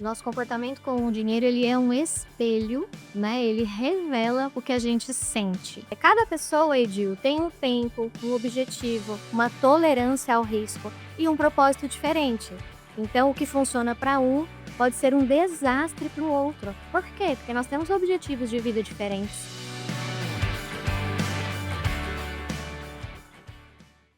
Nosso comportamento com o dinheiro, ele é um espelho, né, ele revela o que a gente sente. Cada pessoa, Edil, tem um tempo, um objetivo, uma tolerância ao risco e um propósito diferente. Então, o que funciona para um pode ser um desastre para o outro. Por quê? Porque nós temos objetivos de vida diferentes.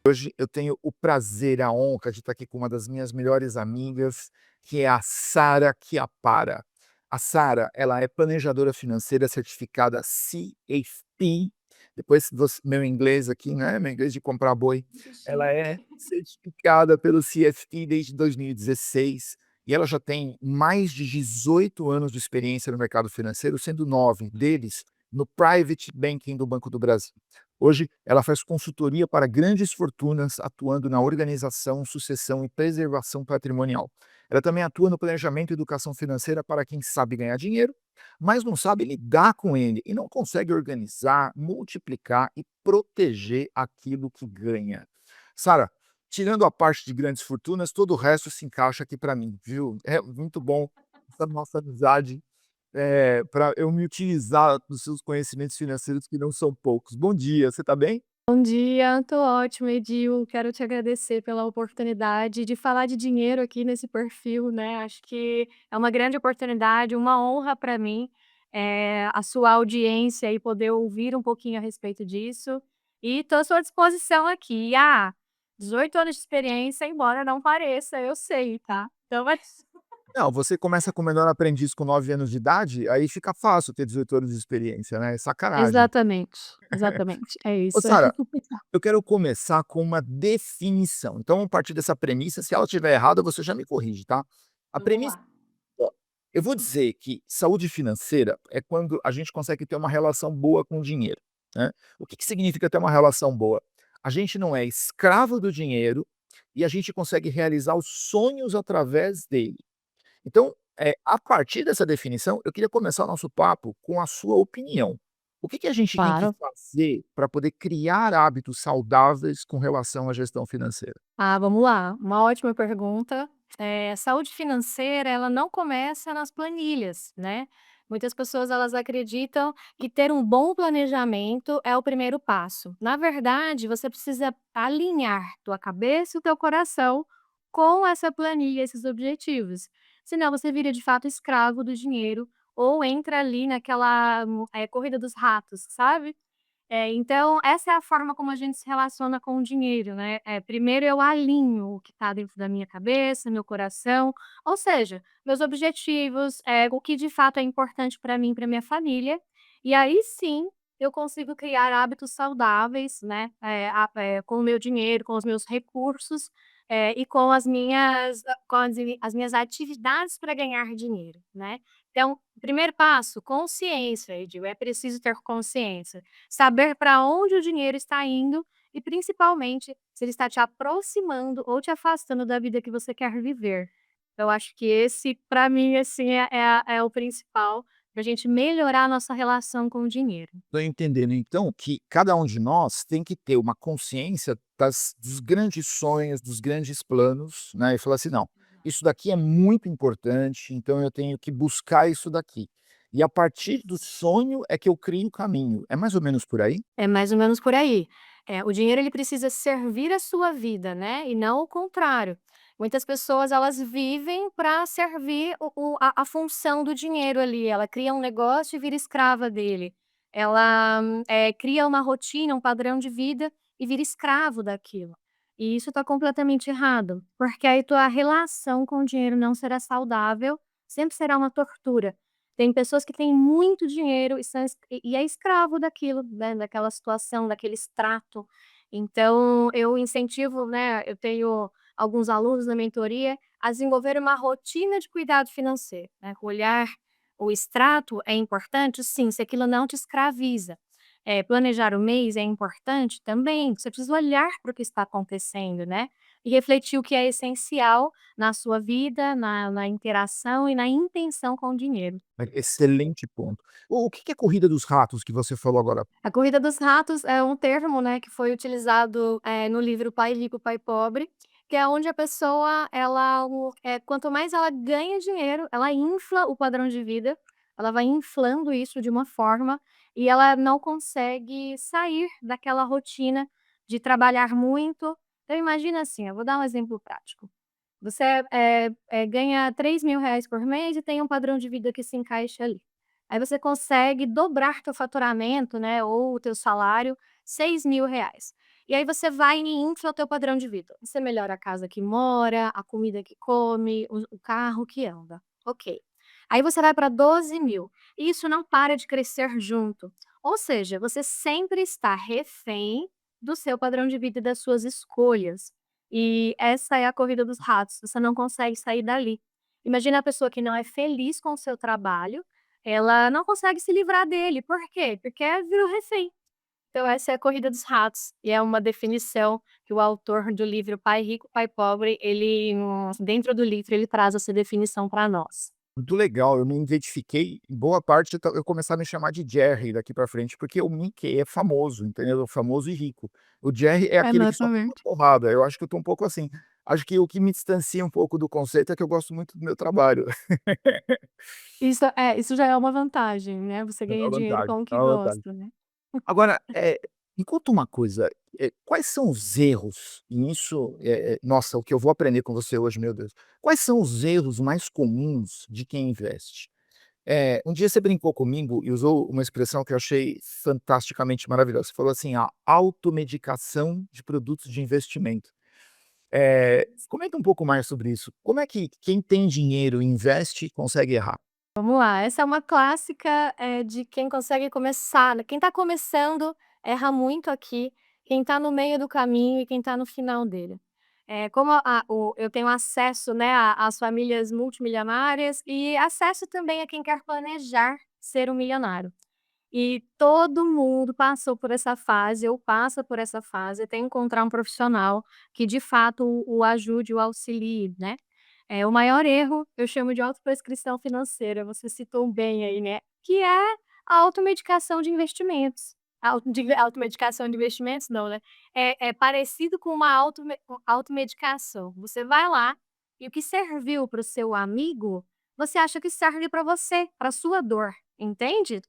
Hoje eu tenho o prazer, a honra de estar aqui com uma das minhas melhores amigas, que é a Sara Chiappara. A Sara, ela é planejadora financeira certificada CFP. Depois, meu inglês aqui, né? Meu inglês de comprar boi. Que Ela é chique. certificada pelo CFP desde 2016 e ela já tem mais de 18 anos de experiência no mercado financeiro, sendo 9 deles no Private Banking do Banco do Brasil. Hoje, ela faz consultoria para grandes fortunas, atuando na organização, sucessão e preservação patrimonial. Ela também atua no planejamento e educação financeira para quem sabe ganhar dinheiro, mas não sabe lidar com ele e não consegue organizar, multiplicar e proteger aquilo que ganha. Sara, tirando a parte de grandes fortunas, todo o resto se encaixa aqui para mim, viu? É muito bom essa nossa amizade, para eu me utilizar dos seus conhecimentos financeiros, que não são poucos. Bom dia, você está bem? Bom dia, tô ótima, Edil. Quero te agradecer pela oportunidade de falar de dinheiro aqui nesse perfil, né? Acho que é uma grande oportunidade, uma honra para mim, a sua audiência e poder ouvir um pouquinho a respeito disso. E estou à sua disposição aqui. 18 anos de experiência, embora não pareça, eu sei, tá? Então, Não, você começa como menor aprendiz com 9 anos de idade, aí fica fácil ter 18 anos de experiência, né, é sacanagem. exatamente, exatamente, é Ô isso. Sara, eu quero começar com uma definição, então a partir dessa premissa, se ela estiver errada, você já me corrige, tá. A Vamos premissa, lá. ó, eu vou dizer que saúde financeira é quando a gente consegue ter uma relação boa com o dinheiro, né. O que que significa ter uma relação boa? A gente não é escravo do dinheiro e a gente consegue realizar os sonhos através dele. Então, a partir dessa definição, eu queria começar o nosso papo com a sua opinião. O que que a gente tem que Claro. fazer para poder criar hábitos saudáveis com relação à gestão financeira? Vamos lá, uma ótima pergunta. Saúde financeira, ela não começa nas planilhas, né. Muitas pessoas, elas acreditam que ter um bom planejamento é o primeiro passo. Na verdade, você precisa alinhar tua cabeça e o teu coração com essa planilha, esses objetivos. Senão você vira, de fato, escravo do dinheiro ou entra ali naquela, corrida dos ratos, sabe? Então essa é a forma como a gente se relaciona com o dinheiro, né. Primeiro eu alinho o que está dentro da minha cabeça, meu coração, ou seja, meus objetivos, o que de fato é importante para mim e pra minha família, e aí sim eu consigo criar hábitos saudáveis, né, com o meu dinheiro, com os meus recursos, e com as minhas atividades para ganhar dinheiro, né. Então, primeiro passo, consciência, Edil, é preciso ter consciência. Saber para onde o dinheiro está indo e, principalmente, se ele está te aproximando ou te afastando da vida que você quer viver. Eu acho que esse, para mim, assim, é o principal para a gente melhorar a nossa relação com o dinheiro. Estou entendendo então que cada um de nós tem que ter uma consciência dos grandes sonhos, dos grandes planos, né, e falar assim: "Não, isso daqui é muito importante, então eu tenho que buscar isso daqui". E a partir do sonho é que eu crio o caminho. É mais ou menos por aí? É mais ou menos por aí. O dinheiro, ele precisa servir a sua vida, né, e não o contrário. Muitas pessoas, elas vivem para servir a função do dinheiro ali, ela cria um negócio e vira escrava dele. Ela, cria uma rotina, um padrão de vida e vira escravo daquilo. E isso está completamente errado, porque aí tua relação com o dinheiro não será saudável, sempre será uma tortura. Tem pessoas que têm muito dinheiro e são é escravo daquilo, né, daquela situação, daquele extrato. Então eu incentivo, né, eu tenho alguns alunos na mentoria a desenvolver uma rotina de cuidado financeiro, né, olhar o extrato é importante, sim, se aquilo não te escraviza. Planejar o mês é importante também, você precisa olhar para o que está acontecendo, né, e refletir o que é essencial na sua vida, na interação e na intenção com o dinheiro. Excelente ponto. O que que é corrida dos ratos que você falou agora? A corrida dos ratos é um termo, né, que foi utilizado, no livro Pai Rico, Pai Pobre, que é onde a pessoa ela quanto mais ela ganha dinheiro, ela infla o padrão de vida, ela vai inflando isso de uma forma, e ela não consegue sair daquela rotina de trabalhar muito. Então imagina assim, eu vou dar um exemplo prático. Você, ganha R$ 3.000 por mês e tem um padrão de vida que se encaixa ali. Aí você consegue dobrar teu faturamento, né, ou o teu salário, R$ 6.000. E aí você vai e infla o teu padrão de vida. Você melhora a casa que mora, a comida que come, o carro que anda, ok. Aí você vai para 12.000, e isso não para de crescer junto. Ou seja, você sempre está refém do seu padrão de vida e das suas escolhas. E essa é a corrida dos ratos, você não consegue sair dali. Imagina a pessoa que não é feliz com o seu trabalho, ela não consegue se livrar dele, por quê? Porque virou refém. Então essa é a corrida dos ratos, e é uma definição que o autor do livro Pai Rico, Pai Pobre, ele, dentro do livro, ele traz essa definição para nós. Muito legal, eu me identifiquei, em boa parte eu começar a me chamar de Jerry daqui pra frente, porque o Mickey é famoso, entendeu? Famoso e rico. O Jerry é aquele que só toma Exatamente. porrada, eu acho que eu tô um pouco assim. Acho que o que me distancia um pouco do conceito é que eu gosto muito do meu trabalho. Isso já é uma vantagem, né, você É ganha uma dinheiro vantagem, com o é que uma vantagem. gosta, né. Agora, me conta uma coisa, quais são os erros, e isso, nossa, o que eu vou aprender com você hoje, meu Deus. Quais são os erros mais comuns de quem investe? Um dia você brincou comigo e usou uma expressão que eu achei fantasticamente maravilhosa. Você falou assim: "A automedicação de produtos de investimento". Comenta um pouco mais sobre isso. Como é que quem tem dinheiro e investe consegue errar? Vamos lá, essa é uma clássica, de quem consegue começar, né, quem está começando erra muito aqui, quem está no meio do caminho e quem está no final dele. Como eu tenho acesso, né, às famílias multimilionárias e acesso também a quem quer planejar ser um milionário. E todo mundo passou por essa fase ou passa por essa fase, tem que encontrar um profissional que de fato o ajude, o auxilie, né. O maior erro eu chamo de autoprescrição financeira, você citou bem aí, né, que é a automedicação de investimentos. Automedicação de investimentos não, né, é parecido com uma automedicação. Você vai lá e o que serviu para o seu amigo, você acha que serve para você, para sua dor, entende?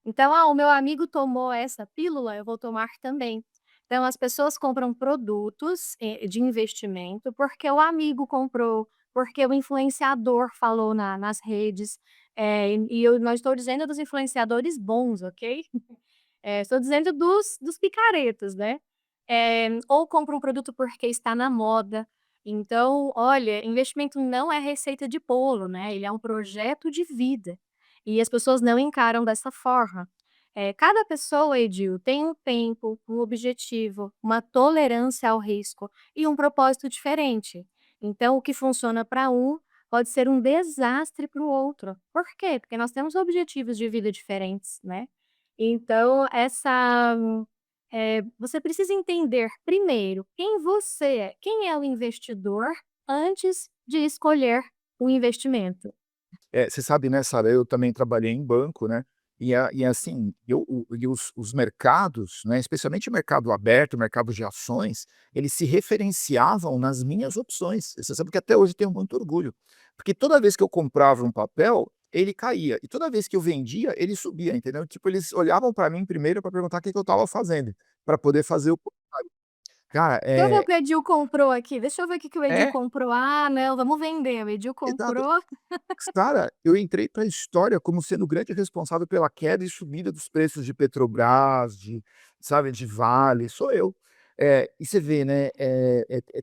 Então: "Ah, o meu amigo tomou essa pílula, eu vou tomar também". Então as pessoas compram produtos, de investimento, porque o amigo comprou, porque o influenciador falou nas redes, e eu não estou dizendo dos influenciadores bons, ok? Estou dizendo dos picaretas, né. Ou compra um produto porque está na moda. Então, olha, investimento não é receita de bolo, né, ele é um projeto de vida, e as pessoas não encaram dessa forma. Cada pessoa, Edil, tem um tempo, um objetivo, uma tolerância ao risco e um propósito diferente. Então o que funciona para um, pode ser um desastre para o outro. Por quê? Porque nós temos objetivos de vida diferentes, né. Então você precisa entender primeiro quem você é, quem é o investidor, antes de escolher o investimento. Você sabe, né, Sara, eu também trabalhei em banco, né, assim, os mercados, né, especialmente o mercado aberto, o mercado de ações, eles se referenciavam nas minhas opções. Você sabe que até hoje eu tenho muito orgulho, porque toda vez que eu comprava um papel, ele caía, e toda vez que eu vendia, ele subia, entendeu? Tipo, eles olhavam para mim primeiro para perguntar o que que eu estava fazendo, para poder fazer o cara, Deixa eu ver o que o Edil comprou aqui, deixa eu ver o que que o Edil é, comprou. Ah, não, vamos vender, o Edil exato. comprou. Cara, eu entrei para a história como sendo o grande responsável pela queda e subida dos preços de Petrobras, sabe, de Vale, sou eu. E você vê, né,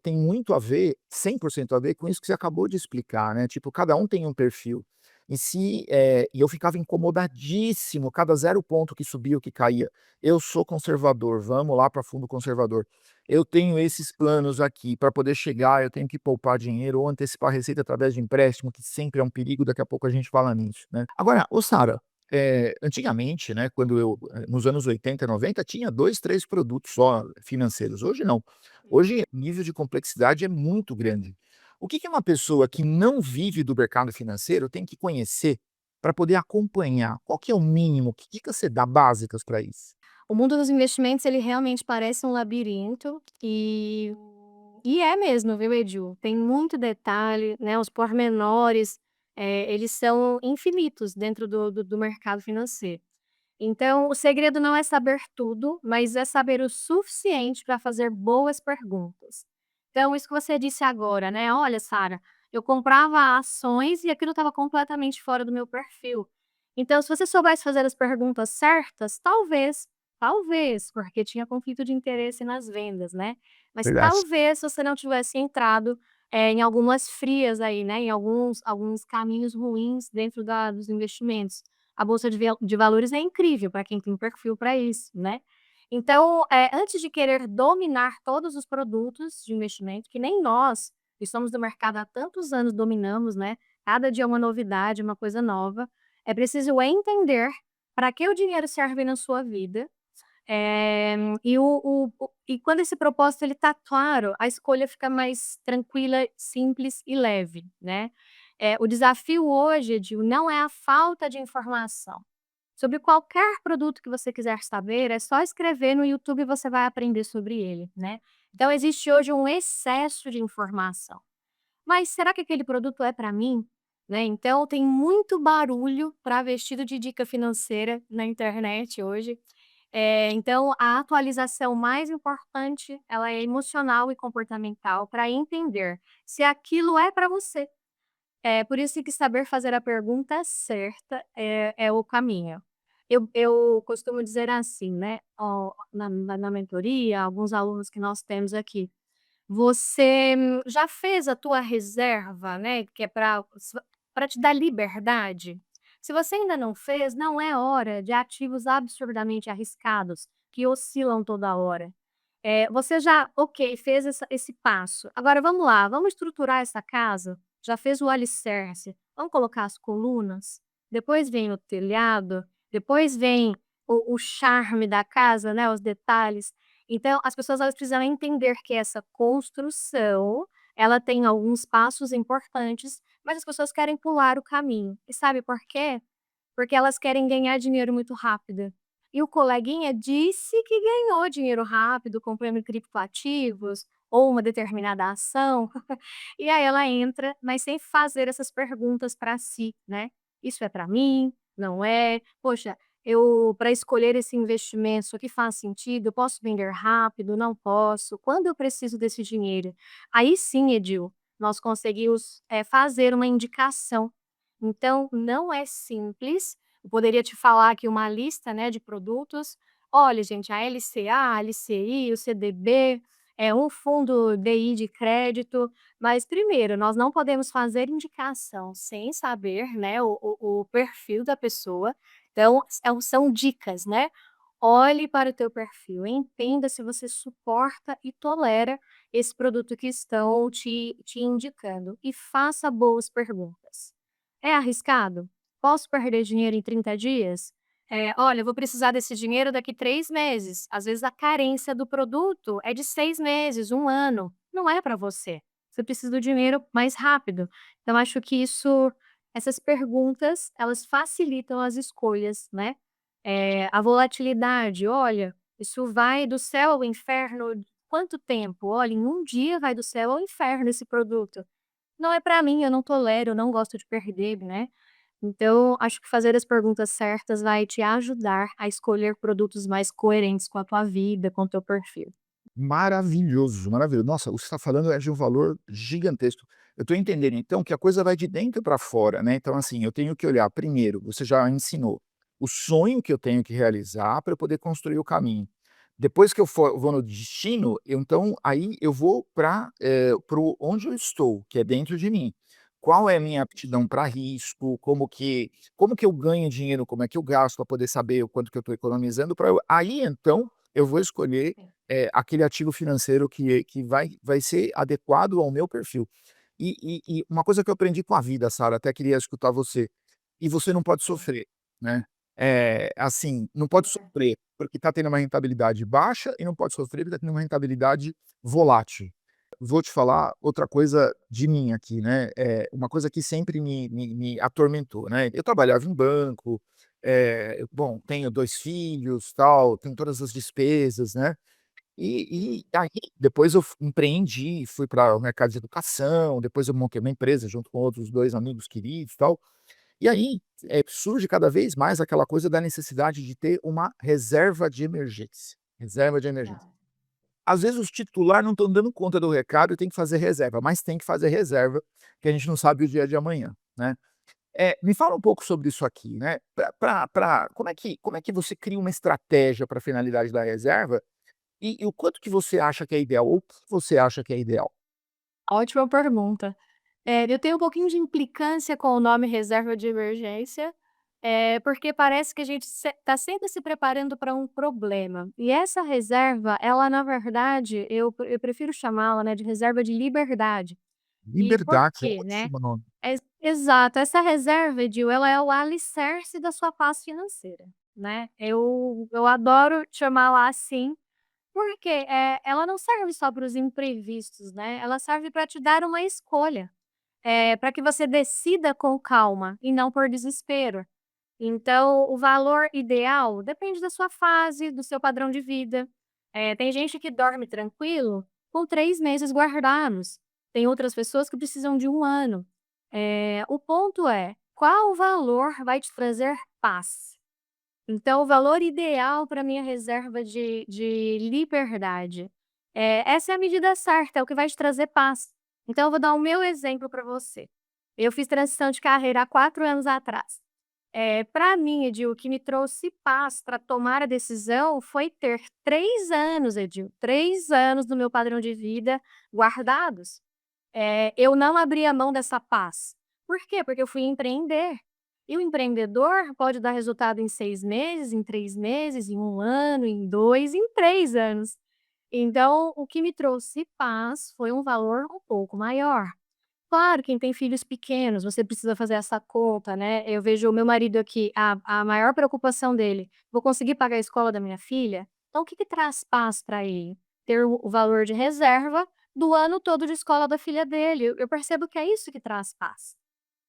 tem muito a ver, 100% a ver com isso que você acabou de explicar, né, tipo, cada um tem um perfil. E eu ficava incomodadíssimo, cada 0 ponto que subia ou que caía. Eu sou conservador, vamos lá para fundo conservador. Eu tenho esses planos aqui, para poder chegar eu tenho que poupar dinheiro ou antecipar a receita através de empréstimo, que sempre é um perigo, daqui a pouco a gente fala nisso, né. Agora, ô Sara, antigamente, né, quando nos anos 80 90 tinha 2 3 produtos só financeiros, hoje não. Hoje o nível de complexidade é muito grande. O que que uma pessoa que não vive do mercado financeiro tem que conhecer para poder acompanhar? Qual que é o mínimo? Que dicas você dá básicas para isso? O mundo dos investimentos, ele realmente parece um labirinto e E é mesmo, viu, Edu? Tem muito detalhe, né, os pormenores, eles são infinitos dentro do mercado financeiro. Então, o segredo não é saber tudo, mas é saber o suficiente para fazer boas perguntas. Então, isso que você disse agora, né? Olha, Sara, eu comprava ações e aquilo estava completamente fora do meu perfil. Então, se você soubesse fazer as perguntas certas, talvez, porque tinha conflito de interesse nas vendas, né? Mas Verdade. talvez você não tivesse entrado em algumas frias aí, né? Em alguns caminhos ruins dentro dos investimentos. A bolsa de valores é incrível para quem tem perfil para isso, né. Então, antes de querer dominar todos os produtos de investimento, que nem nós, que somos do mercado há tantos anos, dominamos, né, cada dia é uma novidade, uma coisa nova, é preciso entender para que o dinheiro serve na sua vida, e quando esse propósito ele está claro, a escolha fica mais tranquila, simples e leve, né. O desafio hoje, Edil, não é a falta de informação. Sobre qualquer produto que você quiser saber, é só escrever no YouTube e você vai aprender sobre ele, né. Então existe hoje um excesso de informação. Mas será que aquele produto é para mim? Né, então tem muito barulho para vestido de dica financeira na internet hoje. Então a atualização mais importante, ela é emocional e comportamental para entender se aquilo é para você. É por isso que saber fazer a pergunta certa é o caminho. Eu costumo dizer assim, né, na mentoria, alguns alunos que nós temos aqui, você já fez a tua reserva, né, que é para te dar liberdade? Se você ainda não fez, não é hora de ativos absurdamente arriscados, que oscilam toda hora. Você já, ok, fez esse passo. Agora vamos lá, vamos estruturar essa casa? Já fez o alicerce, vamos colocar as colunas? Depois vem o telhado, depois vem o charme da casa, né, os detalhes. Então, as pessoas elas precisam entender que essa construção, ela tem alguns passos importantes, mas as pessoas querem pular o caminho. E sabe por quê? Porque elas querem ganhar dinheiro muito rápido. E o coleguinha disse que ganhou dinheiro rápido comprando criptoativos ou uma determinada ação. E aí ela entra, mas sem fazer essas perguntas para si, né? Isso é para mim? Não é? Poxa, eu para escolher esse investimento, isso aqui faz sentido? Eu posso vender rápido? Não posso? Quando eu preciso desse dinheiro? Aí sim, Edil, nós conseguimos fazer uma indicação. Então, não é simples. Eu poderia te falar aqui uma lista, né, de produtos. Olha, gente, a LCA, a LCI, o CDB, é um fundo DI de crédito. Mas, primeiro, nós não podemos fazer indicação sem saber, né, o perfil da pessoa. Então, são dicas, né? Olhe para o teu perfil, entenda se você suporta e tolera esse produto que estão te indicando e faça boas perguntas. É arriscado? Posso perder dinheiro em 30 dias? Olha, eu vou precisar desse dinheiro daqui 3 meses. Às vezes a carência do produto é de 6 meses, 1 ano. Não é para você. Você precisa do dinheiro mais rápido. Então acho que essas perguntas, elas facilitam as escolhas, né. A volatilidade, olha, isso vai do céu ao inferno, quanto tempo? Olha, em um dia vai do céu ao inferno esse produto. Não é para mim, eu não tolero, eu não gosto de perder, né. Então, acho que fazer as perguntas certas vai te ajudar a escolher produtos mais coerentes com a tua vida, com o teu perfil. Maravilhoso, maravilhoso. Nossa, o que você está falando é de um valor gigantesco. Eu estou entendendo então que a coisa vai de dentro para fora, né, então assim, eu tenho que olhar primeiro, você já ensinou, o sonho que eu tenho que realizar para eu poder construir o caminho. Depois que vou no destino, então aí eu vou para onde eu estou, que é dentro de mim. Qual é a minha aptidão para risco, como que eu ganho dinheiro, como é que eu gasto para poder saber o quanto que eu estou economizando aí então, eu vou escolher aquele ativo financeiro que vai ser adequado ao meu perfil. E uma coisa que eu aprendi com a vida, Sara, até queria escutar você, e você não pode Sim. sofrer, né. Assim, não pode sofrer porque está tendo uma rentabilidade baixa e não pode sofrer porque está tendo uma rentabilidade volátil. Vou te falar outra coisa de mim aqui, né, uma coisa que sempre me atormentou, né. Eu trabalhava em banco, bom, tenho 2 filhos, tal, tenho todas as despesas, né. E aí depois eu empreendi, fui para o mercado de educação, depois eu montei uma empresa junto com outros 2 amigos queridos, e tal. E aí, surge cada vez mais aquela coisa da necessidade de ter uma reserva de emergência, reserva de emergência. Tá. Às vezes os titular não estão dando conta do recado e tem que fazer reserva, mas tem que fazer reserva, que a gente não sabe o dia de amanhã, né. Me fala um pouco sobre isso aqui, né, pra como é que você cria uma estratégia para a finalidade da reserva, e o quanto que você acha que é ideal, ou o que você acha que é ideal? Ótima pergunta. Eu tenho um pouquinho de implicância com o nome reserva de emergência, porque parece que a gente está sempre se preparando para um problema. E essa reserva, ela na verdade, eu prefiro chamá-la, né, de reserva de liberdade. E por Liberdade, quê, né? ótimo nome. Exato, essa reserva, Edil, ela é o alicerce da sua paz financeira, né. Eu adoro chamá-la assim, porque, ela não serve só para os imprevistos, né, ela serve para te dar uma escolha, para que você decida com calma e não por desespero. Então, o valor ideal depende da sua fase, do seu padrão de vida. Tem gente que dorme tranquilo com 3 meses guardados, tem outras pessoas que precisam de 1 ano. O ponto é, qual valor vai te trazer paz? Então o valor ideal para minha reserva de liberdade, essa é a medida certa, é o que vai te trazer paz. Então eu vou dar o meu exemplo para você. Eu fiz transição de carreira há 4 anos atrás. Pra mim, Edil, o que me trouxe paz para tomar a decisão foi ter 3 anos, Edil, 3 anos do meu padrão de vida guardados. Eu não abri a mão dessa paz. Por quê? Porque eu fui empreender. E o empreendedor pode dar resultado em 6 meses, em 3 meses, em 1 ano, em 2, em 3 anos. Então, o que me trouxe paz foi um valor um pouco maior. Claro, quem tem filhos pequenos, você precisa fazer essa conta, né. Eu vejo o meu marido aqui, a maior preocupação dele: "Vou conseguir pagar a escola da minha filha?". Então o que que traz paz para ele? Ter o valor de reserva do ano todo de escola da filha dele. Eu percebo que é isso que traz paz.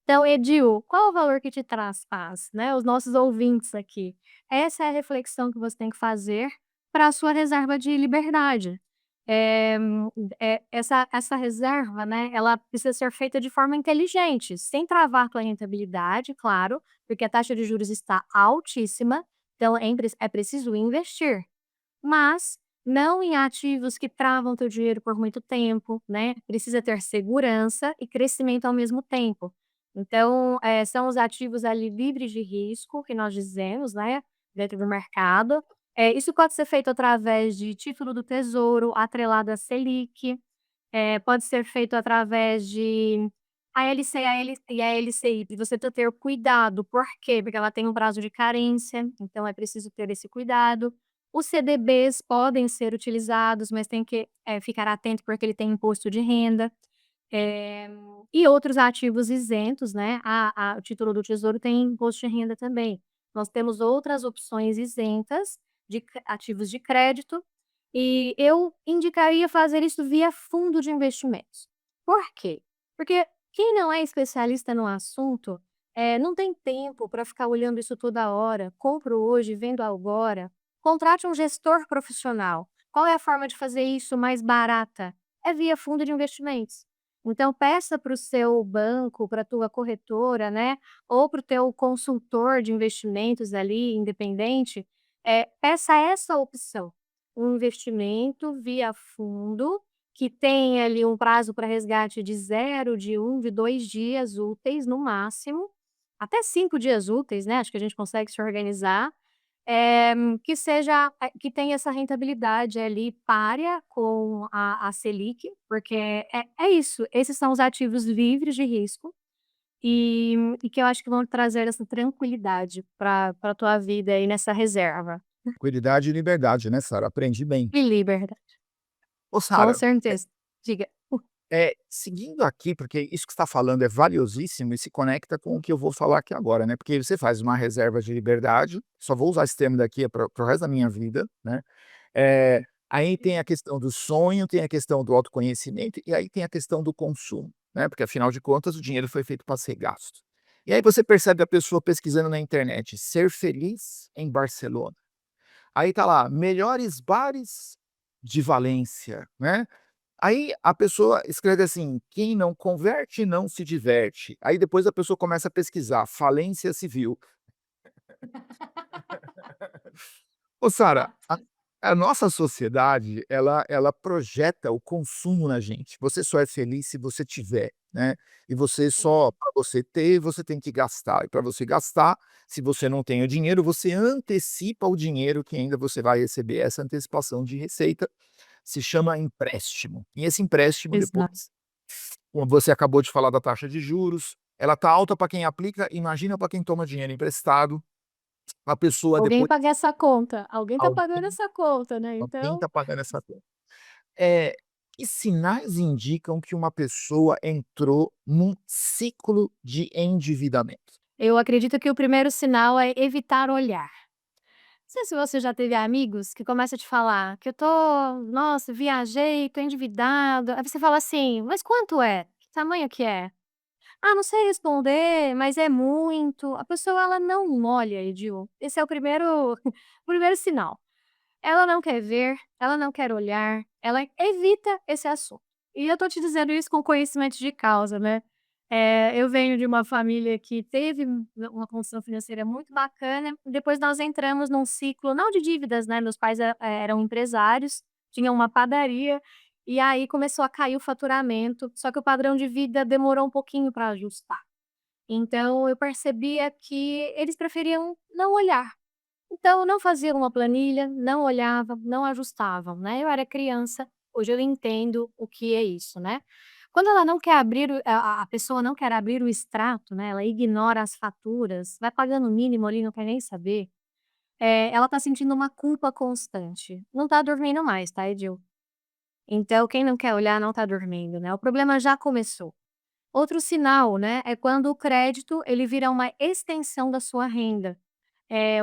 Então, Edil, qual o valor que te traz paz, né, os nossos ouvintes aqui. Essa é a reflexão que você tem que fazer para a sua reserva de liberdade. Eh, essa reserva, né, ela precisa ser feita de forma inteligente, sem travar tua rentabilidade, claro, porque a taxa de juros está altíssima, então é preciso investir. Mas não em ativos que travam teu dinheiro por muito tempo, né, precisa ter segurança e crescimento ao mesmo tempo. Então, são os ativos ali livres de risco que nós dizemos, né, dentro do mercado. Isso pode ser feito através de título do tesouro atrelado à Selic, pode ser feito através de ALC e a LCI, e você precisa ter cuidado, por quê? Porque ela tem um prazo de carência, então é preciso ter esse cuidado. Os CDBs podem ser utilizados, mas tem que, ficar atento, porque ele tem imposto de renda. Eh, e outros ativos isentos, né, o título do tesouro tem imposto de renda também. Nós temos outras opções isentas de ativos de crédito, e eu indicaria fazer isso via fundo de investimentos. Por quê? Porque quem não é especialista no assunto, não tem tempo para ficar olhando isso toda hora, compro hoje, vendo agora. Contrate um gestor profissional. Qual é a forma de fazer isso mais barata? É via fundo de investimentos. Então peça para o seu banco, para a tua corretora, né, ou para o teu consultor de investimentos ali independente, peça essa opção, um investimento via fundo, que tem ali um prazo para resgate de 0, de 1, de 2 dias úteis no máximo, até 5 dias úteis, né, acho que a gente consegue se organizar, que seja que tenha essa rentabilidade ali párea com a Selic, porque é isso, esses são os ativos livres de risco, e que eu acho que vão trazer essa tranquilidade para tua vida aí nessa reserva. Tranquilidade e liberdade, né, Sara, aprendi bem. E liberdade, Ô com Sara, certeza. Diga. seguindo aqui, porque isso que você está falando é valiosíssimo e se conecta com o que eu vou falar aqui agora, né, porque você faz uma reserva de liberdade, só vou usar esse termo daqui para o resto da minha vida, né, aí tem a questão do sonho, tem a questão do autoconhecimento e aí tem a questão do consumo, né, porque afinal de contas o dinheiro foi feito para ser gasto. E aí você percebe a pessoa pesquisando na internet: "Ser feliz em Barcelona". Aí tá lá: "Melhores bares de valência, né. Aí a pessoa escreve assim: "Quem não converte não se diverte". Aí depois a pessoa começa a pesquisar falência civil. Ô Sara, a nossa sociedade, ela projeta o consumo na gente. Você só é feliz se você tiver, né. E você só Sim. para você ter, você tem que gastar. E para você gastar, se você não tem o dinheiro, você antecipa o dinheiro que ainda você vai receber. Essa antecipação de receita se chama empréstimo. E esse empréstimo Exato. depois, como você acabou de falar da taxa de juros, ela tá alta para quem aplica, imagina para quem toma dinheiro emprestado, a pessoa Alguém depois paga essa conta, alguém tá pagando alguém essa conta, né, alguém então tá pagando essa conta. Eh, que sinais indicam que uma pessoa entrou num ciclo de endividamento? eu acredito que o primeiro sinal é evitar olhar. Não sei se você já teve amigos que começam a te falar que eu tô, nossa, viajei, tô endividado. Aí você fala assim: "Mas quanto é? Que tamanho que é?" "Ah, não sei responder, mas é muito." A pessoa ela não olha, Edil. Esse é o primeiro o primeiro sinal. Ela não quer ver, ela não quer olhar, ela evita esse assunto. E eu tô te dizendo isso com conhecimento de causa, né. Eu venho de uma família que teve uma condição financeira muito bacana, depois nós entramos num ciclo não de dívidas, né, meus pais eram empresários, tinham uma padaria, e aí começou a cair o faturamento, só que o padrão de vida demorou um pouquinho para ajustar. Então eu percebia que eles preferiam não olhar. Então não faziam uma planilha, não olhavam, não ajustavam, né. Eu era criança, hoje eu entendo o que é isso, né. Quando ela não quer abrir a pessoa não quer abrir o extrato, né, ela ignora as faturas, vai pagando o mínimo ali, não quer nem saber, ela tá sentindo uma culpa constante. Não tá dormindo mais, tá, Edil. Então quem não quer olhar não tá dormindo, né, o problema já começou. Outro sinal, né, é quando o crédito ele vira uma extensão da sua renda.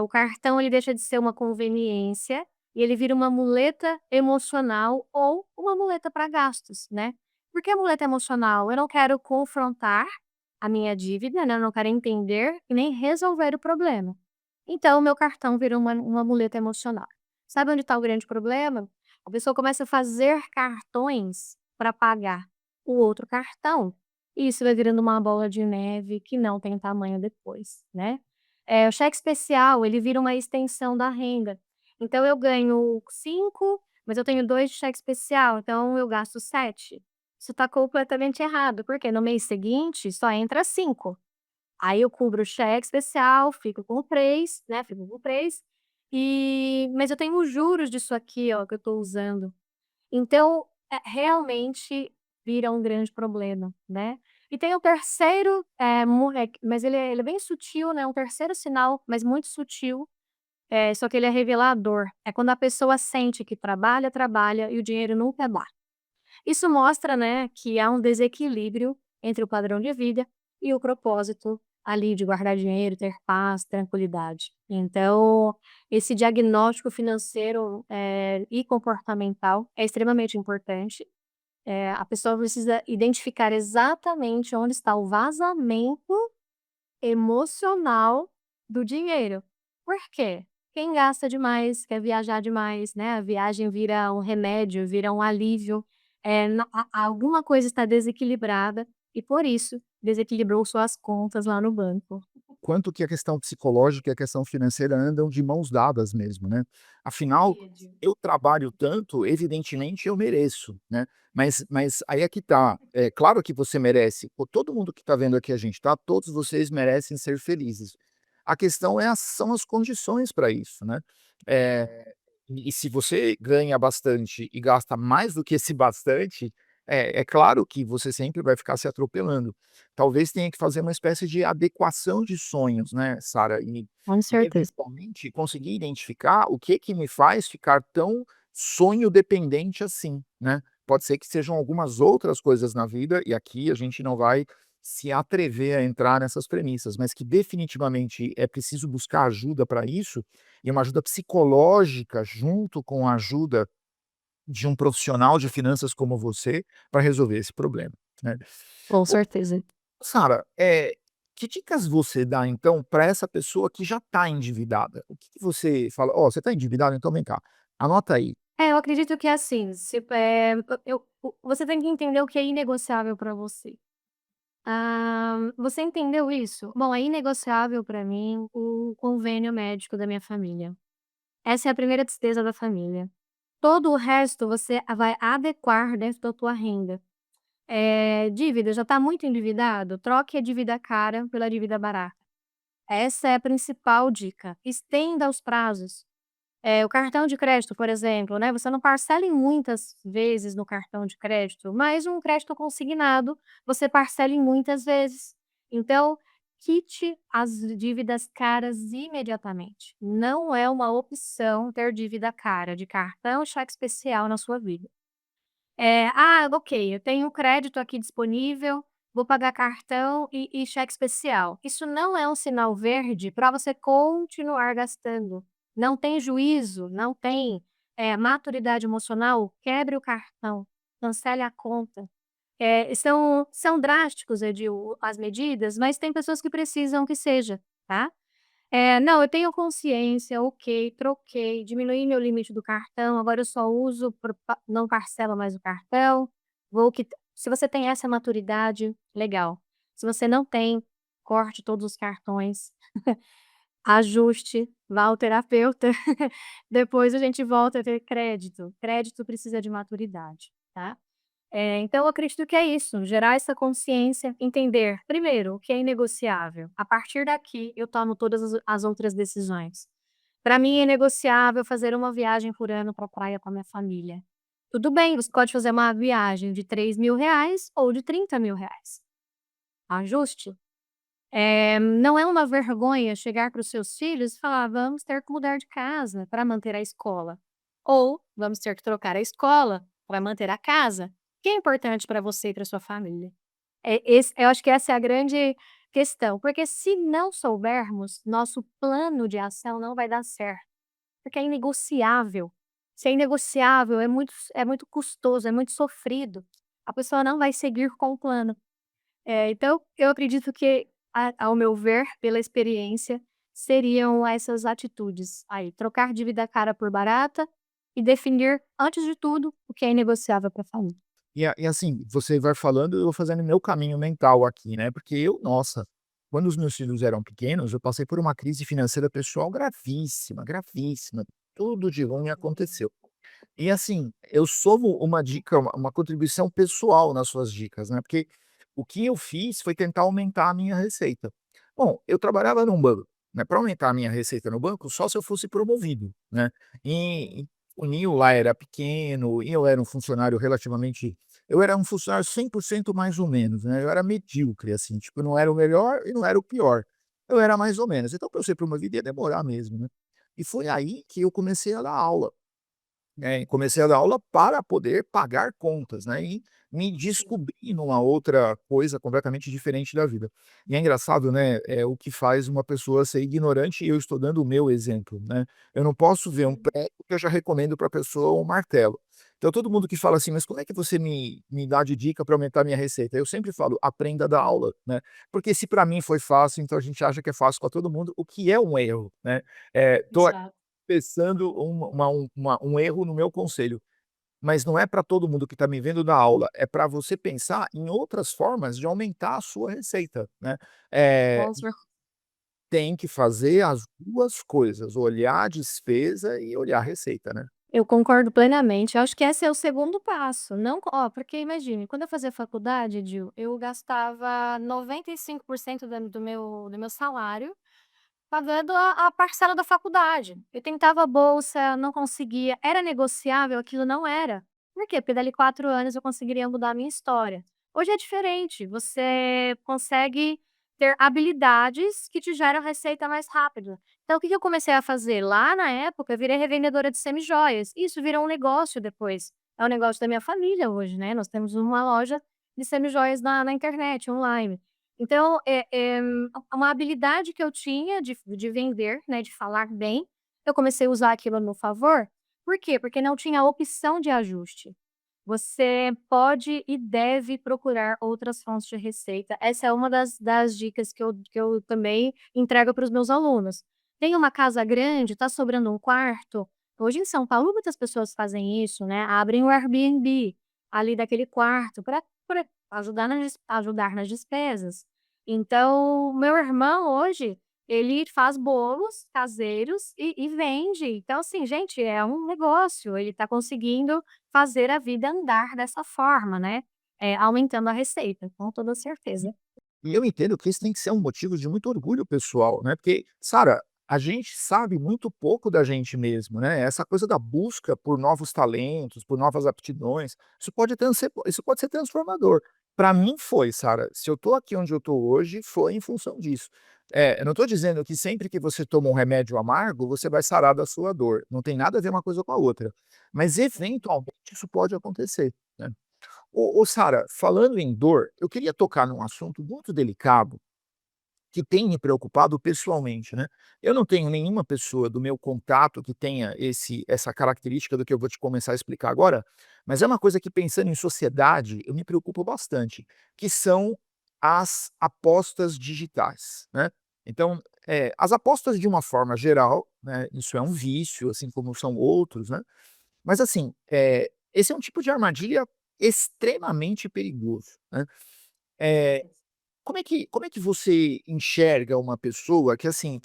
O cartão ele deixa de ser uma conveniência e ele vira uma muleta emocional ou uma muleta para gastos, né. Por que muleta emocional? Eu não quero confrontar a minha dívida, né, eu não quero entender e nem resolver o problema. Então o meu cartão vira uma muleta emocional. Sabe onde está o grande problema? A pessoa começa a fazer cartões para pagar o outro cartão, e isso vai virando uma bola de neve que não tem tamanho depois, né. O cheque especial, ele vira uma extensão da renda. Então eu ganho 5, mas eu tenho 2 de cheque especial, então eu gasto 7. Isso está completamente errado, porque no mês seguinte só entra 5. Aí eu cubro o cheque especial, fico com 3, né, fico com 3, mas eu tenho os juros disso aqui, ó, que eu estou usando. Então, realmente vira um grande problema, né. E tem o terceiro, mas ele é bem sutil, né, um terceiro sinal, mas muito sutil, só que ele é revelador. É quando a pessoa sente que trabalha, trabalha e o dinheiro nunca dá. Isso mostra, né, que há um desequilíbrio entre o padrão de vida e o propósito ali de guardar dinheiro, ter paz, tranquilidade. Então, esse diagnóstico financeiro, e comportamental é extremamente importante. A pessoa precisa identificar exatamente onde está o vazamento emocional do dinheiro. Por quê? Quem gasta demais, quer viajar demais, né, a viagem vira um remédio, vira um alívio, alguma coisa está desequilibrada e por isso desequilibrou suas contas lá no banco. Quanto que a questão psicológica e a questão financeira andam de mãos dadas mesmo, né. Afinal, Entendi. eu trabalho tanto, evidentemente eu mereço, né. Mas aí é que tá, é claro que você merece, pô, todo mundo que tá vendo aqui a gente, tá, todos vocês merecem ser felizes. A questão são as condições para isso, né. E se você ganha bastante e gasta mais do que esse bastante, é claro que você sempre vai ficar se atropelando. Talvez tenha que fazer uma espécie de adequação de sonhos, né, Sara, Com e certeza. eventualmente conseguir identificar o que que me faz ficar tão sonho dependente assim, né. Pode ser que sejam algumas outras coisas na vida, e aqui a gente não vai se atrever a entrar nessas premissas, mas que definitivamente é preciso buscar ajuda para isso, e uma ajuda psicológica junto com a ajuda de um profissional de finanças como você, para resolver esse problema, né. Com Ô, certeza. Sara, que dicas você dá então para essa pessoa que já está endividada? O que que você fala: "Ó, você está endividado? Então vem cá, anota aí. Eu acredito que é assim, se você tem que entender o que é inegociável para você. Você entendeu isso? Bom, é inegociável para mim o convênio médico da minha família. Essa é a primeira despesa da família. Todo o resto você vai adequar dentro da tua renda. Dívida, já está muito endividado? Troque a dívida cara pela dívida barata. Essa é a principal dica. Estenda os prazos. O cartão de crédito, por exemplo, né, você não parcela em muitas vezes no cartão de crédito, mas um crédito consignado, você parcela em muitas vezes. Então, quite as dívidas caras imediatamente. Não é uma opção ter dívida cara de cartão, cheque especial na sua vida. Ok, eu tenho crédito aqui disponível, vou pagar cartão e cheque especial. Isso não é um sinal verde para você continuar gastando. Não tem juízo, não tem, maturidade emocional, quebre o cartão, cancele a conta. São drásticos, eu digo, as medidas, mas tem pessoas que precisam que seja, tá? Não, eu tenho consciência, ok, troquei, diminuí meu limite do cartão, agora eu só uso não parcelo mais o cartão, vou quitar se você tem essa maturidade, legal. Se você não tem, corte todos os cartões, ajuste, vá ao terapeuta, depois a gente volta a ter crédito. Crédito precisa de maturidade, tá? Então eu acredito que é isso, gerar essa consciência, entender, primeiro, o que é inegociável. A partir daqui, eu tomo todas as outras decisões. Para mim é negociável fazer uma viagem por ano para a praia com a minha família. Tudo bem, você pode fazer uma viagem de R$ 3.000 ou de R$ 30.000. Ajuste. Não é uma vergonha chegar para os seus filhos e falar: "Vamos ter que mudar de casa para manter a escola", ou "Vamos ter que trocar a escola para manter a casa". O que é importante para você e para sua família? Eu acho que essa é a grande questão, porque se não soubermos, nosso plano de ação não vai dar certo, porque é inegociável. Se é inegociável, é muito custoso, é muito sofrido, a pessoa não vai seguir com o plano. Então eu acredito que, ao meu ver, pela experiência, seriam essas atitudes aí, trocar dívida cara por barata e definir, antes de tudo, o que é inegociável para a família. E assim, você vai falando, eu vou fazendo meu caminho mental aqui, né, porque nossa, quando os meus filhos eram pequenos, eu passei por uma crise financeira pessoal gravíssima, gravíssima, tudo de ruim aconteceu. E assim, eu somo uma dica, uma contribuição pessoal nas suas dicas, né, porque o que eu fiz foi tentar aumentar a minha receita. Bom, eu trabalhava num banco, né, para aumentar a minha receita no banco, só se eu fosse promovido, né, e o ninho lá era pequeno, e eu era um funcionário 100% mais ou menos, né, eu era medíocre, assim, tipo, não era o melhor e não era o pior, eu era mais ou menos. Então para eu ser promovido ia demorar mesmo, né. E foi aí que eu comecei a dar aula. Comecei a dar aula para poder pagar contas, né, e me descobri numa outra coisa completamente diferente da vida. E é engraçado, né, é o que faz uma pessoa ser ignorante e eu estou dando o meu exemplo, né. Eu não posso ver um prego que eu já recomendo para a pessoa um martelo. Então todo mundo que fala assim: "Mas como é que você me dá de dica para aumentar minha receita?" Eu sempre falo: "Aprenda a dar aula", né, porque se para mim foi fácil, então a gente acha que é fácil para todo mundo, o que é um erro, né. Tô Exato. pensando um erro no meu conselho, mas não é para todo mundo que está me vendo na aula, é para você pensar em outras formas de aumentar a sua receita, né. Eh, Com cer Tem que fazer as 2 coisas, olhar a despesa e olhar a receita, né. Eu concordo plenamente. Eu acho que esse é o segundo passo, não porque imagine, quando eu fazia faculdade, Edil, eu gastava 95% do meu salário pagando a parcela da faculdade. Eu tentava bolsa, não conseguia. Era negociável? Aquilo não era. Por quê? Porque dali 4 anos eu conseguiria mudar a minha história. Hoje é diferente, você consegue ter habilidades que te geram receita mais rápido. Então o que que eu comecei a fazer? Lá na época eu virei revendedora de semijoias, isso virou um negócio depois. É um negócio da minha família hoje, né, nós temos uma loja de semijoias na internet, online. Então, uma habilidade que eu tinha de vender, né, de falar bem, eu comecei a usar aquilo a meu favor. Por quê? Porque não tinha opção de ajuste. Você pode e deve procurar outras fontes de receita. Essa é uma das dicas que eu também entrego para os meus alunos. Tem uma casa grande, está sobrando um quarto, Hoje em São Paulo muitas pessoas fazem isso, né, abrem o Airbnb, ali daquele quarto para ajudar nas despesas. Então, meu irmão hoje, ele faz bolos caseiros e vende. Então assim, gente, é um negócio, ele está conseguindo fazer a vida andar dessa forma, né, aumentando a receita, com toda certeza. E eu entendo que isso tem que ser um motivo de muito orgulho pessoal, né, porque, Sara, a gente sabe muito pouco da gente mesmo, né, essa coisa da busca por novos talentos, por novas aptidões, isso pode ser transformador. Para mim foi, Sara, se eu tô aqui onde eu tô hoje, foi em função disso. Eu não tô dizendo que sempre que você toma um remédio amargo, você vai sarar da sua dor, não tem nada a ver uma coisa com a outra, mas eventualmente isso pode acontecer, né. Ô Sara, falando em dor, eu queria tocar num assunto muito delicado, que tem me preocupado pessoalmente, né. Eu não tenho nenhuma pessoa do meu contato que tenha essa característica do que eu vou te começar a explicar agora, mas é uma coisa que pensando em sociedade, eu me preocupo bastante, que são as apostas digitais, né. Então, as apostas de uma forma geral, né, isso é um vício, assim como são outros, né, mas assim, esse é um tipo de armadilha extremamente perigoso, né. Eh, como é que você enxerga uma pessoa que assim,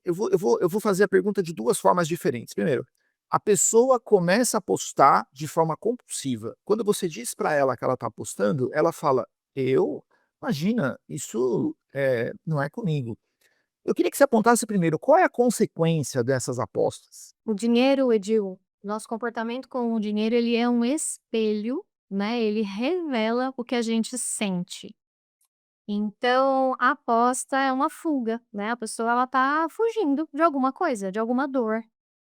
eu vou fazer a pergunta de 2 formas diferentes. Primeiro, a pessoa começa a postar de forma compulsiva. Quando você diz para ela que ela está apostando, ela fala: "Eu? Imagina, isso, não é comigo". Eu queria que você apontasse primeiro, qual é a consequência dessas apostas? O dinheiro, Edil, nosso comportamento com o dinheiro, ele é um espelho, né, ele revela o que a gente sente. Então, a aposta é uma fuga, né, a pessoa ela tá fugindo de alguma coisa, de alguma dor.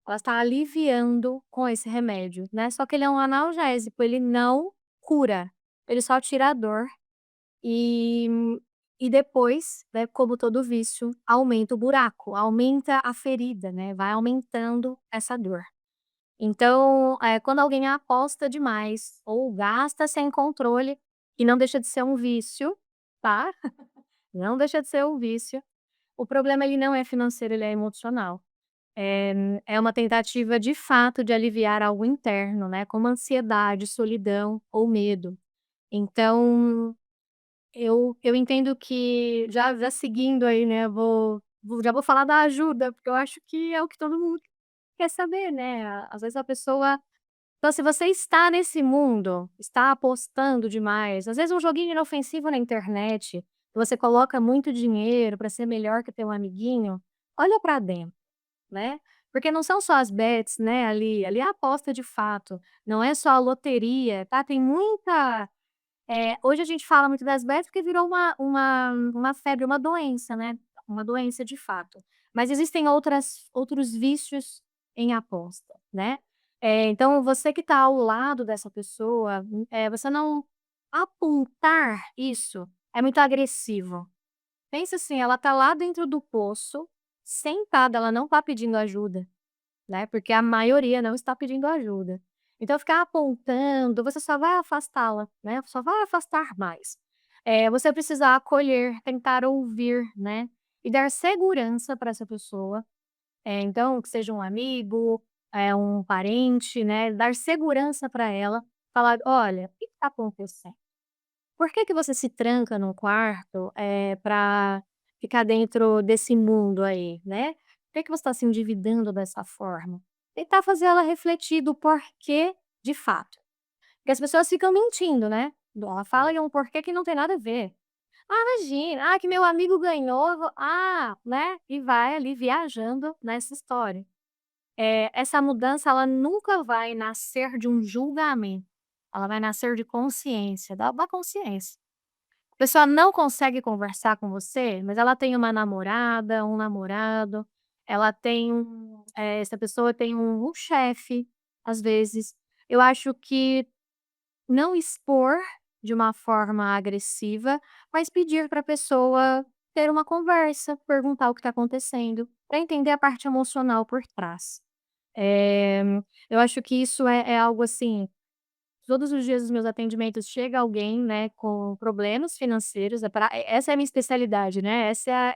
Ela está aliviando com esse remédio, né, só que ele é um analgésico, ele não cura, ele só tira a dor e depois, né, como todo vício, aumenta o buraco, aumenta a ferida, né, vai aumentando essa dor. Então, quando alguém aposta demais ou gasta sem controle, e não deixa de ser um vício, tá, não deixa de ser um vício, o problema ele não é financeiro, ele é emocional. É uma tentativa de fato de aliviar algo interno, né, como ansiedade, solidão ou medo. Então, eu entendo que já seguindo aí, né, já vou falar da ajuda, porque eu acho que é o que todo mundo quer saber, né, às vezes a pessoa então se você está nesse mundo, está apostando demais, às vezes um joguinho inofensivo na internet, você coloca muito dinheiro para ser melhor que teu amiguinho, olha para dentro, né, porque não são só as bets, né, ali é a aposta de fato, não é só a loteria, tá, tem muita hoje a gente fala muito das bets porque virou uma febre, uma doença, né, uma doença de fato. Mas existem outros vícios em aposta, né. Então você que está ao lado dessa pessoa, você não apontar isso é muito agressivo. Pensa assim, ela está lá dentro do poço, sentada, ela não está pedindo ajuda. Né, porque a maioria não está pedindo ajuda. Então ficar apontando, você só vai afastá-la, né, só vai afastar mais. Você precisa acolher, tentar ouvir, né, e dar segurança para essa pessoa. Então que seja um amigo, um parente, né, dar segurança para ela, falar: "Olha, o que está acontecendo? Por que que você se tranca num quarto, pra ficar dentro desse mundo aí, né? Por que que você está se endividando dessa forma?" Tentar fazer ela refletir do porquê de fato. Porque as pessoas ficam mentindo, né? Ela fala em um porquê que não tem nada a ver. "Ah, imagina, que meu amigo ganhou, eu vou" né? E vai ali viajando nessa história. Essa mudança ela nunca vai nascer de um julgamento, ela vai nascer de consciência, da consciência. A pessoa não consegue conversar com você, mas ela tem uma namorada, um namorado, ela tem essa pessoa tem um chefe, às vezes. Eu acho que não expor de uma forma agressiva, mas pedir para a pessoa ter uma conversa, perguntar o que está acontecendo, para entender a parte emocional por trás. Eh, eu acho que isso é algo assim todos os dias dos meus atendimentos chega alguém, né, com problemas financeiros, essa é a minha especialidade, né, essa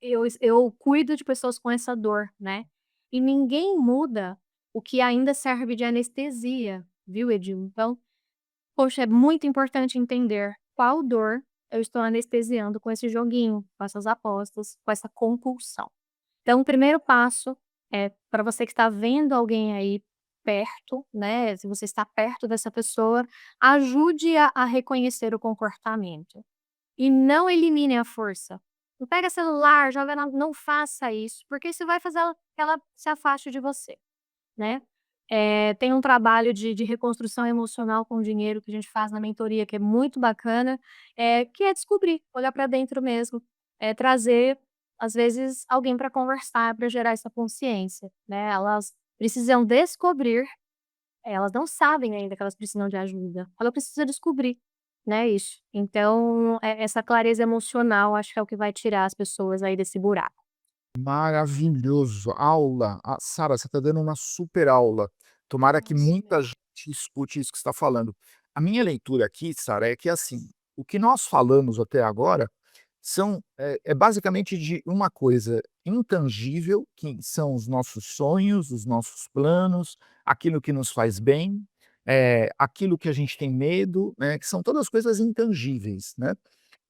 eu cuido de pessoas com essa dor, né. E ninguém muda o que ainda serve de anestesia, viu, Edil? Então, poxa, é muito importante entender qual dor eu estou anestesiando com esse joguinho, com essas apostas, com essa compulsão. Então, o primeiro passo é para você que está vendo alguém aí perto, né, se você está perto dessa pessoa, ajude a reconhecer o comportamento e não elimine a força. Não pega celular, joga na não faça isso, porque isso vai fazer ela se afaste de você, né. Tem um trabalho de reconstrução emocional com dinheiro que a gente faz na mentoria que é muito bacana, que é descobrir, olhar para dentro mesmo, trazer, às vezes, alguém para conversar, para gerar essa consciência, né. Elas precisam descobrir, elas não sabem ainda que elas precisam de ajuda, ela precisa descobrir, né, isso. Então, essa clareza emocional acho que é o que vai tirar as pessoas aí desse buraco. Maravilhoso, aula. Ah, Sara, você está dando uma super aula. Tomara que Isso muita mesmo. gente escute isso que você está falando. A minha leitura aqui, Sara, é que assim, o que nós falamos até agora é basicamente de uma coisa intangível, que são os nossos sonhos, os nossos planos, aquilo que nos faz bem, aquilo que a gente tem medo, né, que são todas coisas intangíveis, né?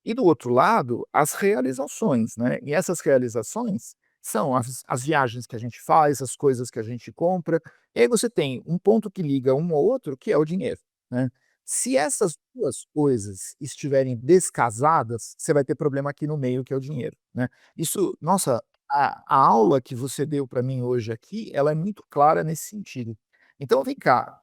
E do outro lado, as realizações, né, e essas realizações são as viagens que a gente faz, as coisas que a gente compra, e aí você tem um ponto que liga um ao outro, que é o dinheiro, né. Se essas 2 coisas estiverem descasadas, você vai ter problema aqui no meio, que é o dinheiro, né. Isso nossa, a aula que você deu para mim hoje aqui, ela é muito clara nesse sentido. Então vem cá,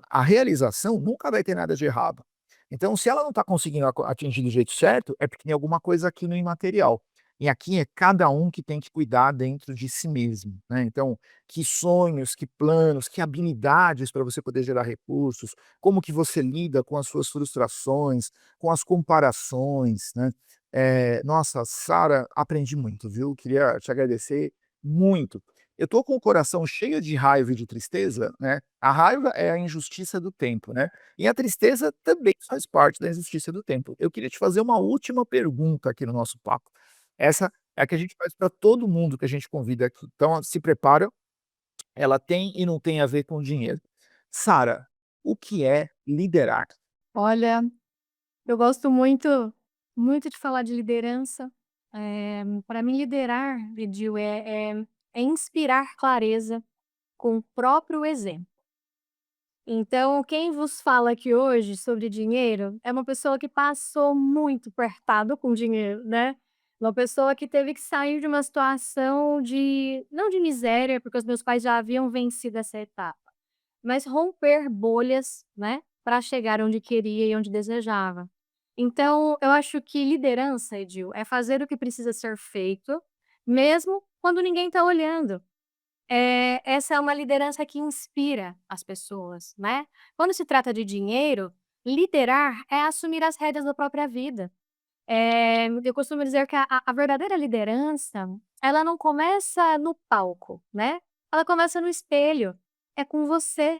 a realização nunca vai ter nada de errado. Então, se ela não está conseguindo atingir do jeito certo, é porque tem alguma coisa aqui no imaterial. E aqui é cada um que tem que cuidar dentro de si mesmo, né. Então, que sonhos, que planos, que habilidades para você poder gerar recursos, como que você lida com as suas frustrações, com as comparações, né. Nossa, Sara, aprendi muito, viu. Queria te agradecer muito. Eu tô com o coração cheio de raiva e de tristeza, né. A raiva é a injustiça do tempo, né. E a tristeza também faz parte da injustiça do tempo. Eu queria te fazer uma última pergunta aqui no nosso papo. Essa é a que a gente faz para todo mundo que a gente convida aqui. Então, se prepara, ela tem e não tem a ver com dinheiro. Sara, o que é liderar? Olha, eu gosto muito de falar de liderança. Para mim liderar, Edil, é inspirar clareza com o próprio exemplo. Então, quem vos fala aqui hoje sobre dinheiro é uma pessoa que passou muito apertado com dinheiro, né. Uma pessoa que teve que sair de uma situação de não de miséria, porque os meus pais já haviam vencido essa etapa, mas romper bolhas, né, para chegar onde queria e onde desejava. Então, eu acho que liderança, Edil, é fazer o que precisa ser feito, mesmo quando ninguém está olhando. Essa é uma liderança que inspira as pessoas, né. Quando se trata de dinheiro, liderar é assumir as rédeas da própria vida. Eu costumo dizer que a verdadeira liderança, ela não começa no palco, né, ela começa no espelho, é com você.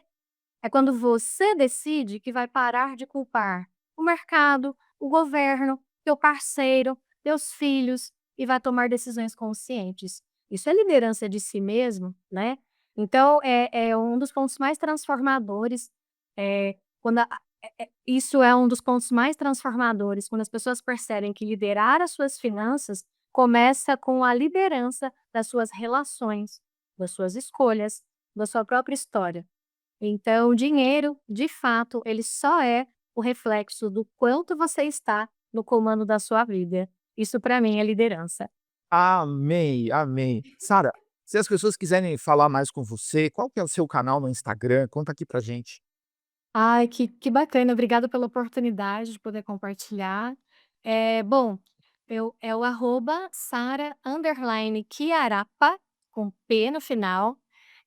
É quando você decide que vai parar de culpar o mercado, o governo, teu parceiro, teus filhos e vai tomar decisões conscientes. Isso é liderança de si mesmo, né? Então é um dos pontos mais transformadores, quando isso é um dos pontos mais transformadores quando as pessoas percebem que liderar as suas finanças começa com a liderança das suas relações, das suas escolhas, da sua própria história. Então, o dinheiro, de fato, ele só é o reflexo do quanto você está no comando da sua vida. Isso para mim é liderança. Amei, amei. Sara, se as pessoas quiserem falar mais com você, qual que é o seu canal no Instagram? Conta aqui pra gente. Ai, que bacana, obrigada pela oportunidade de poder compartilhar. Bom, é o arroba Sara_Chiarapa, com P no final.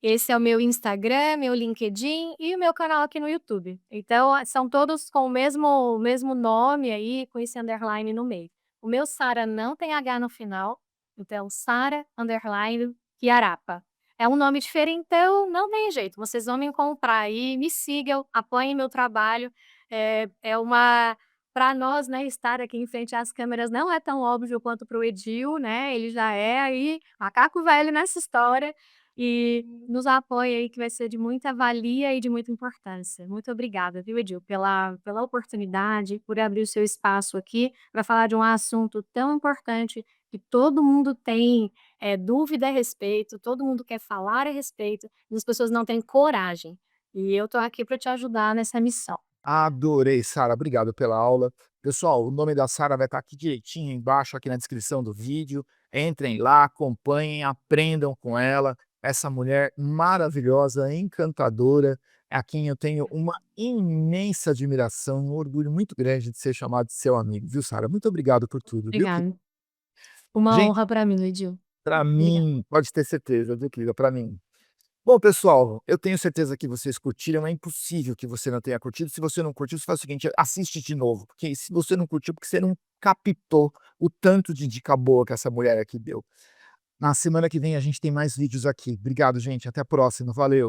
Esse é o meu Instagram, meu LinkedIn e o meu canal aqui no YouTube. Então, são todos com o mesmo nome aí, com esse underline no meio. O meu Sara não tem H no final, então Sara_Chiarapa. É um nome diferentão, não tem jeito, vocês vão me encontrar aí, me sigam, apoiem meu trabalho, é uma para nós, né, estar aqui em frente às câmeras não é tão óbvio quanto para o Edil, né, ele já é aí macaco velho nessa história, e nos apoie aí que vai ser de muita valia e de muita importância. Muito obrigada, viu, Edil, pela oportunidade, por abrir o seu espaço aqui para falar de um assunto tão importante que todo mundo tem, dúvida a respeito, todo mundo quer falar a respeito, e as pessoas não têm coragem. E eu tô aqui para te ajudar nessa missão. Adorei, Sara, obrigado pela aula. Pessoal, o nome da Sara vai estar aqui direitinho embaixo, aqui na descrição do vídeo. Entrem lá, acompanhem, aprendam com ela. Essa mulher maravilhosa, encantadora, a quem eu tenho uma imensa admiração, um orgulho muito grande de ser chamado de seu amigo, viu, Sara? Muito obrigado por tudo, viu? Obrigada. Uma Gente, honra para mim, Edil. para Obrigada. mim, pode ter certeza, viu, querida? Para mim. Bom, pessoal, eu tenho certeza que vocês curtiram. É impossível que você não tenha curtido. Se você não curtiu, você faz o seguinte: assiste de novo, porque se você não curtiu, porque você não captou o tanto de dica boa que essa mulher aqui deu. Na semana que vem a gente tem mais vídeos aqui. Obrigado, gente. Até a próxima. Valeu.